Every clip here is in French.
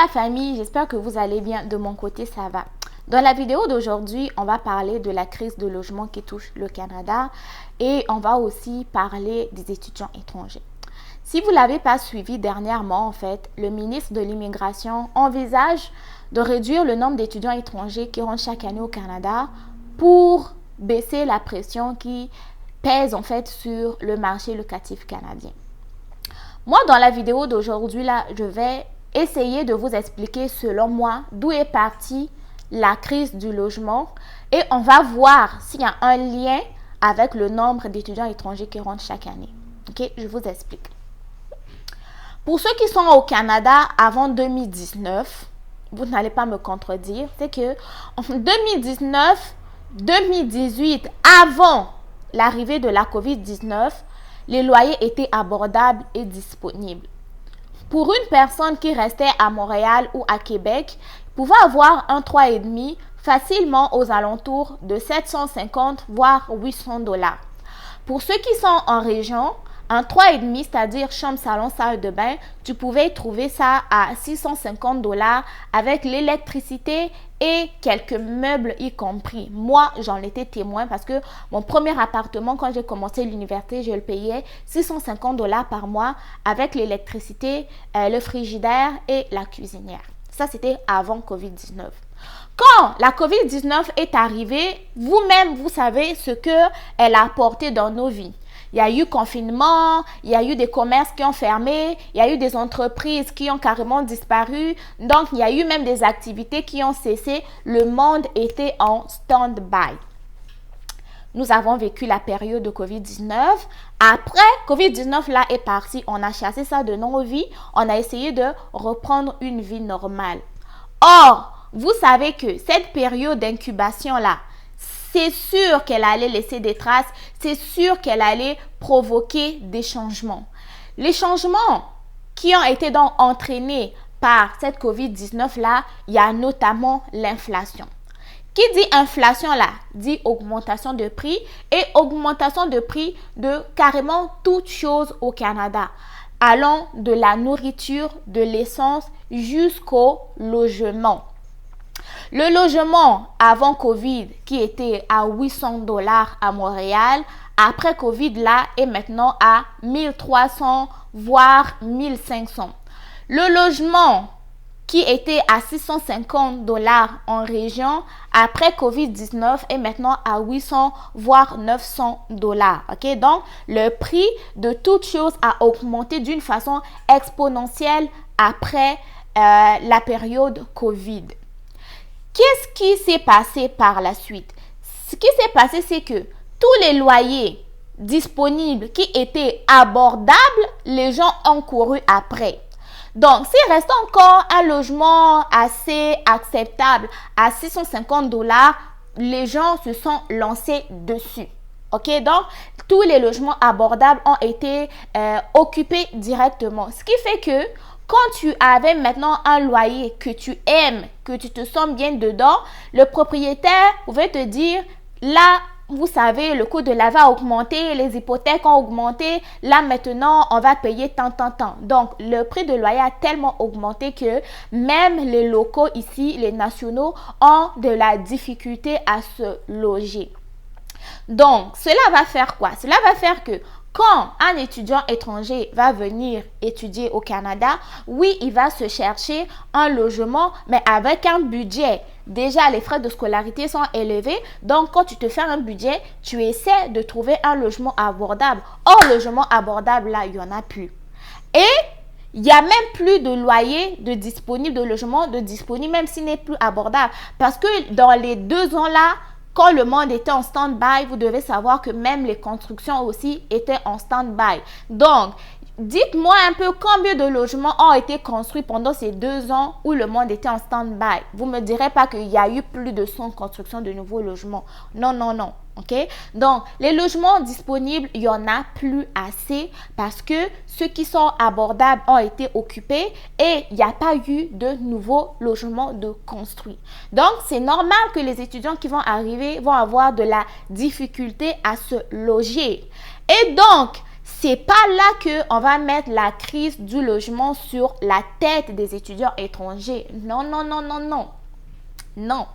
La famille, j'espère que vous allez bien. De mon côté, ça va. Dans la vidéo d'aujourd'hui, on va parler de la crise de logement qui touche le Canada et on va aussi parler des étudiants étrangers. Si vous ne l'avez pas suivi dernièrement, en fait, le ministre de l'Immigration envisage de réduire le nombre d'étudiants étrangers qui rentrent chaque année au Canada pour baisser la pression qui pèse en fait sur le marché locatif canadien. Moi, dans la vidéo d'aujourd'hui, là, je vais essayer de vous expliquer selon moi d'où est partie la crise du logement et on va voir s'il y a un lien avec le nombre d'étudiants étrangers qui rentrent chaque année. Ok, je vous explique. Pour ceux qui sont au Canada avant 2019, vous n'allez pas me contredire, c'est que en 2019, 2018, avant l'arrivée de la COVID-19, les loyers étaient abordables et disponibles. Pour une personne qui restait à Montréal ou à Québec, pouvait avoir un 3,5 facilement aux alentours de 750 voire 800 $. Pour ceux qui sont en région, un 3,5, c'est-à-dire chambre, salon, salle de bain, tu pouvais trouver ça à 650 $ avec l'électricité et quelques meubles y compris. Moi, j'en étais témoin parce que mon premier appartement, quand j'ai commencé l'université, je le payais 650 $ par mois avec l'électricité, le frigidaire et la cuisinière. Ça, c'était avant COVID-19. Quand la COVID-19 est arrivée, vous-même, vous savez ce qu'elle a apporté dans nos vies. Il y a eu confinement, il y a eu des commerces qui ont fermé, il y a eu des entreprises qui ont carrément disparu. Donc, il y a eu même des activités qui ont cessé. Le monde était en stand-by. Nous avons vécu la période de COVID-19. Après, COVID-19 là est parti. On a chassé ça de nos vies. On a essayé de reprendre une vie normale. Or, vous savez que cette période d'incubation là, c'est sûr qu'elle allait laisser des traces, c'est sûr qu'elle allait provoquer des changements. Les changements qui ont été donc entraînés par cette COVID-19 là, il y a notamment l'inflation. Qui dit inflation là, dit augmentation de prix et augmentation de prix de carrément toutes choses au Canada, allant de la nourriture, de l'essence jusqu'au logement. Le logement avant Covid qui était à 800 $ à Montréal, après Covid là est maintenant à 1300 voire 1500. Le logement qui était à 650 $ en région, après COVID-19 est maintenant à 800 voire 900 $. Ok, donc le prix de toute chose a augmenté d'une façon exponentielle après la période Covid. Qu'est-ce qui s'est passé par la suite? Ce qui s'est passé, c'est que tous les loyers disponibles qui étaient abordables, les gens ont couru après. Donc, s'il reste encore un logement assez acceptable à 650 $, les gens se sont lancés dessus. Ok, donc tous les logements abordables ont été occupés directement. Ce qui fait que quand tu avais maintenant un loyer que tu aimes, que tu te sens bien dedans, le propriétaire pouvait te dire, là, vous savez, le coût de la vie a augmenté, les hypothèques ont augmenté, là maintenant, on va payer tant. Donc, le prix de loyer a tellement augmenté que même les locaux ici, les nationaux, ont de la difficulté à se loger. Donc, cela va faire quoi? Cela va faire que quand un étudiant étranger va venir étudier au Canada, oui, il va se chercher un logement, mais avec un budget. Déjà, les frais de scolarité sont élevés. Donc, quand tu te fais un budget, tu essaies de trouver un logement abordable. Or, logement abordable, là, il n'y en a plus. Et il n'y a même plus de loyer de disponible, de logement de disponible, même s'il n'est plus abordable. Parce que dans les 2 ans là, quand le monde était en stand-by, vous devez savoir que même les constructions aussi étaient en stand-by. Donc, dites-moi un peu combien de logements ont été construits pendant ces 2 ans où le monde était en stand-by. Vous ne me direz pas qu'il y a eu plus de 100 constructions de nouveaux logements. Non. Ok? Donc, les logements disponibles, il n'y en a plus assez parce que ceux qui sont abordables ont été occupés et il n'y a pas eu de nouveaux logements de construits. Donc, c'est normal que les étudiants qui vont arriver vont avoir de la difficulté à se loger. Et donc, c'est pas là que on va mettre la crise du logement sur la tête des étudiants étrangers. Non, non, non, non, non. Non.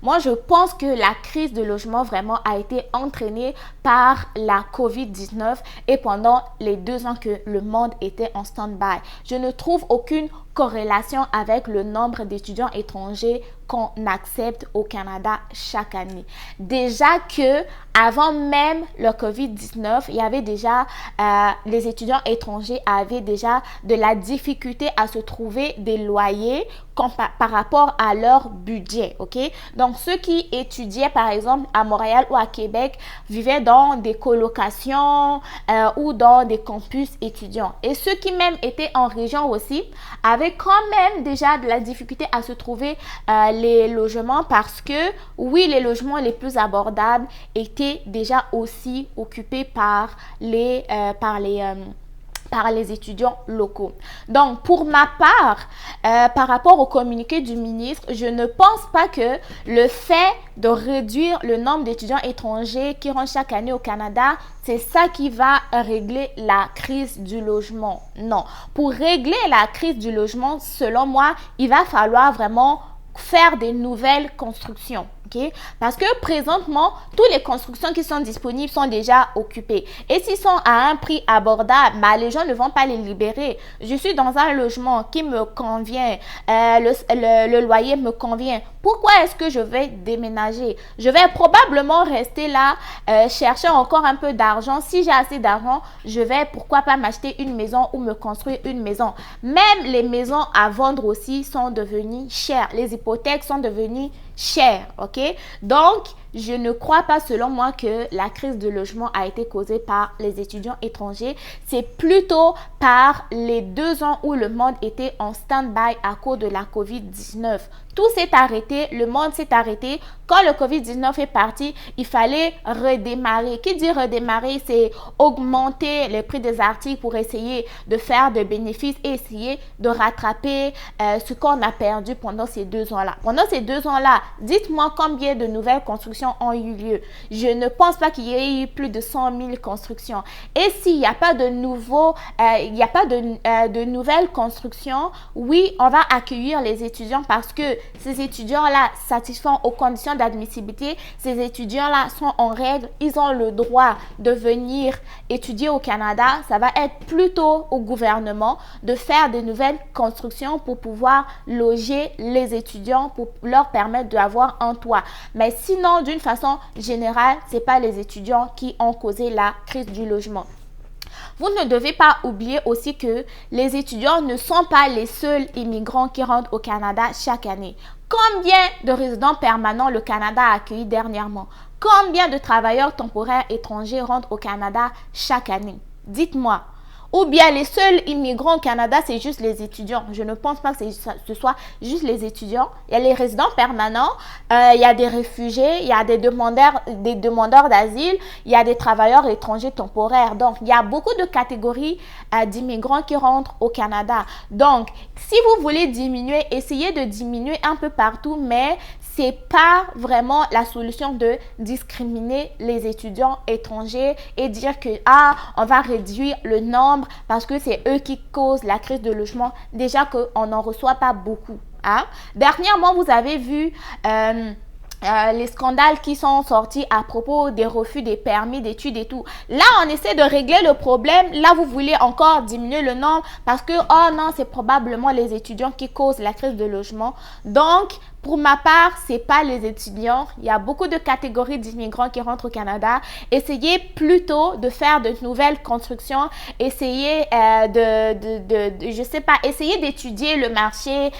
Moi, je pense que la crise de logement vraiment a été entraînée par la COVID-19 et pendant les 2 ans que le monde était en stand-by. Je ne trouve aucune corrélation avec le nombre d'étudiants étrangers qu'on accepte au Canada chaque année. Déjà que avant même le COVID-19, il y avait déjà les étudiants étrangers avaient déjà de la difficulté à se trouver des loyers par rapport à leur budget, ok? Donc ceux qui étudiaient par exemple à Montréal ou à Québec vivaient dans des colocations ou dans des campus étudiants. Et ceux qui même étaient en région aussi avaient quand même déjà de la difficulté à se trouver les logements parce que oui, les logements les plus abordables étaient déjà aussi occupés par les étudiants locaux. Donc, pour ma part, par rapport au communiqué du ministre, je ne pense pas que le fait de réduire le nombre d'étudiants étrangers qui rentrent chaque année au Canada, c'est ça qui va régler la crise du logement. Non. Pour régler la crise du logement, selon moi, il va falloir vraiment faire des nouvelles constructions. Okay? Parce que présentement, toutes les constructions qui sont disponibles sont déjà occupées. Et s'ils sont à un prix abordable, les gens ne vont pas les libérer. Je suis dans un logement qui me convient, le loyer me convient. Pourquoi est-ce que je vais déménager? Je vais probablement rester là, chercher encore un peu d'argent. Si j'ai assez d'argent, je vais pourquoi pas m'acheter une maison ou me construire une maison. Même les maisons à vendre aussi sont devenues chères. Les hypothèques sont devenues chères, ok? Donc, je ne crois pas, selon moi, que la crise de logement a été causée par les étudiants étrangers. C'est plutôt par les 2 ans où le monde était en stand-by à cause de la COVID-19. Tout s'est arrêté, le monde s'est arrêté. Quand le COVID-19 est parti, il fallait redémarrer. Qui dit redémarrer, c'est augmenter les prix des articles pour essayer de faire des bénéfices et essayer de rattraper ce qu'on a perdu pendant ces 2 ans-là. Pendant ces 2 ans-là, dites-moi combien de nouvelles constructions ont eu lieu. Je ne pense pas qu'il y ait eu plus de 100 000 constructions. Et s'il n'y a pas de nouvelles constructions, oui, on va accueillir les étudiants parce que ces étudiants-là satisfont aux conditions d'admissibilité. Ces étudiants-là sont en règle. Ils ont le droit de venir étudier au Canada. Ça va être plutôt au gouvernement de faire de nouvelles constructions pour pouvoir loger les étudiants, pour leur permettre d'avoir un toit. Mais sinon, d'une façon générale, ce n'est pas les étudiants qui ont causé la crise du logement. Vous ne devez pas oublier aussi que les étudiants ne sont pas les seuls immigrants qui rentrent au Canada chaque année. Combien de résidents permanents le Canada a accueillis dernièrement? Combien de travailleurs temporaires étrangers rentrent au Canada chaque année? Dites-moi. Ou bien les seuls immigrants au Canada, c'est juste les étudiants. Je ne pense pas que ce soit juste les étudiants. Il y a les résidents permanents, il y a des réfugiés, il y a des demandeurs d'asile, il y a des travailleurs étrangers temporaires. Donc, il y a beaucoup de catégories d'immigrants qui rentrent au Canada. Donc, si vous voulez diminuer, essayez de diminuer un peu partout, mais c'est pas vraiment la solution de discriminer les étudiants étrangers et dire que on va réduire le nombre parce que c'est eux qui causent la crise de logement. Déjà qu'on n'en reçoit pas beaucoup. Hein? Dernièrement, vous avez vu les scandales qui sont sortis à propos des refus des permis d'études et tout. Là, on essaie de régler le problème. Là, vous voulez encore diminuer le nombre parce que, oh non, c'est probablement les étudiants qui causent la crise de logement. Donc, pour ma part, c'est pas les étudiants. Il y a beaucoup de catégories d'immigrants qui rentrent au Canada. Essayez plutôt de faire de nouvelles constructions. Essayez essayez d'étudier le marché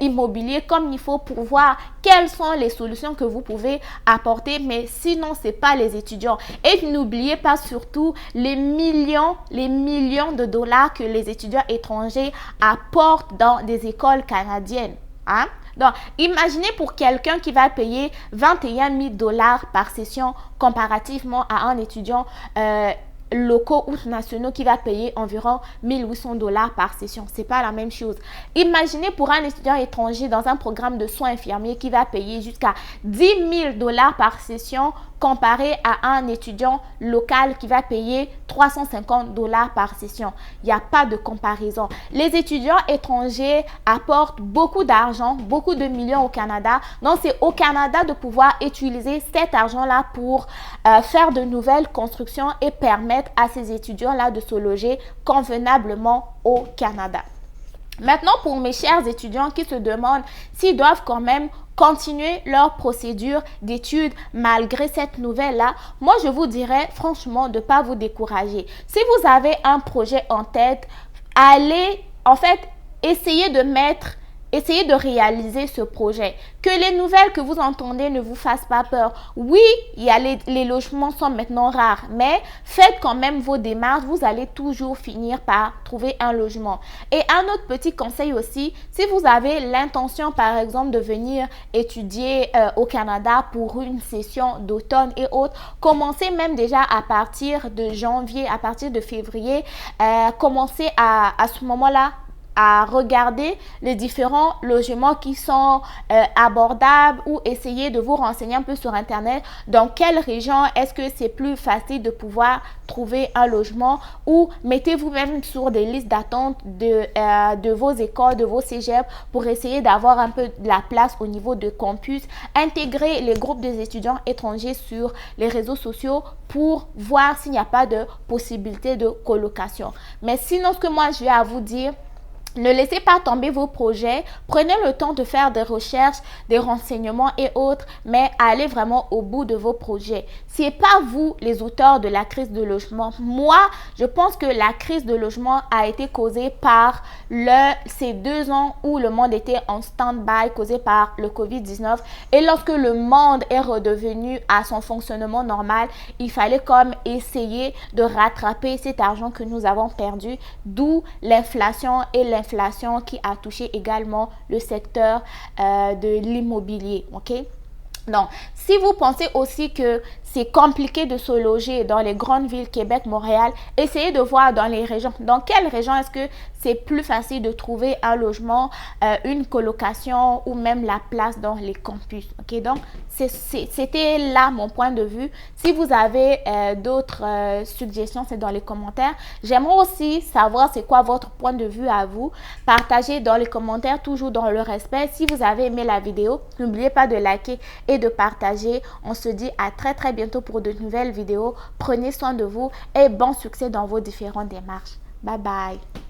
immobilier comme il faut pour voir quelles sont les solutions que vous pouvez apporter. Mais sinon, c'est pas les étudiants. Et n'oubliez pas surtout les millions de dollars que les étudiants étrangers apportent dans des écoles canadiennes. Hein? Donc, imaginez pour quelqu'un qui va payer 21 000 $ par session comparativement à un étudiant locaux ou nationaux qui va payer environ 1 800 $ par session. C'est pas la même chose. Imaginez pour un étudiant étranger dans un programme de soins infirmiers qui va payer jusqu'à 10 000 $ par session comparé à un étudiant local qui va payer 350 $ par session. Il n'y a pas de comparaison. Les étudiants étrangers apportent beaucoup d'argent, beaucoup de millions au Canada. Donc, c'est au Canada de pouvoir utiliser cet argent-là pour faire de nouvelles constructions et permettre à ces étudiants-là de se loger convenablement au Canada. Maintenant, pour mes chers étudiants qui se demandent s'ils doivent quand même continuer leur procédure d'études malgré cette nouvelle-là, moi, je vous dirais franchement de ne pas vous décourager. Si vous avez un projet en tête, allez, en fait, essayez de réaliser ce projet. Que les nouvelles que vous entendez ne vous fassent pas peur. Oui, les logements sont maintenant rares, mais faites quand même vos démarches. Vous allez toujours finir par trouver un logement. Et un autre petit conseil aussi, si vous avez l'intention, par exemple, de venir étudier au Canada pour une session d'automne et autres, commencez même déjà à partir de janvier, à partir de février, commencez à ce moment-là à regarder les différents logements qui sont abordables ou essayer de vous renseigner un peu sur Internet dans quelle région est-ce que c'est plus facile de pouvoir trouver un logement, ou mettez-vous même sur des listes d'attente de vos écoles, de vos cégeps pour essayer d'avoir un peu de la place au niveau de campus. Intégrez les groupes des étudiants étrangers sur les réseaux sociaux pour voir s'il n'y a pas de possibilité de colocation. Mais sinon, ce que moi je vais à vous dire, ne laissez pas tomber vos projets, prenez le temps de faire des recherches, des renseignements et autres, mais allez vraiment au bout de vos projets. Ce n'est pas vous les auteurs de la crise de logement. Moi, je pense que la crise de logement a été causée par ces 2 ans où le monde était en stand-by, causé par le COVID-19. Et lorsque le monde est redevenu à son fonctionnement normal, il fallait comme essayer de rattraper cet argent que nous avons perdu, d'où l'inflation et l'inflation qui a touché également le secteur de l'immobilier. Ok? Donc, si vous pensez aussi que c'est compliqué de se loger dans les grandes villes, Québec, Montréal, essayez de voir dans les régions. Dans quelle région est-ce que c'est plus facile de trouver un logement, une colocation ou même la place dans les campus. Ok, donc c'était là mon point de vue. Si vous avez d'autres suggestions, c'est dans les commentaires. J'aimerais aussi savoir c'est quoi votre point de vue à vous. Partagez dans les commentaires, toujours dans le respect. Si vous avez aimé la vidéo, n'oubliez pas de liker et de partager. On se dit à très bientôt pour de nouvelles vidéos. Prenez soin de vous et bon succès dans vos différentes démarches. Bye bye.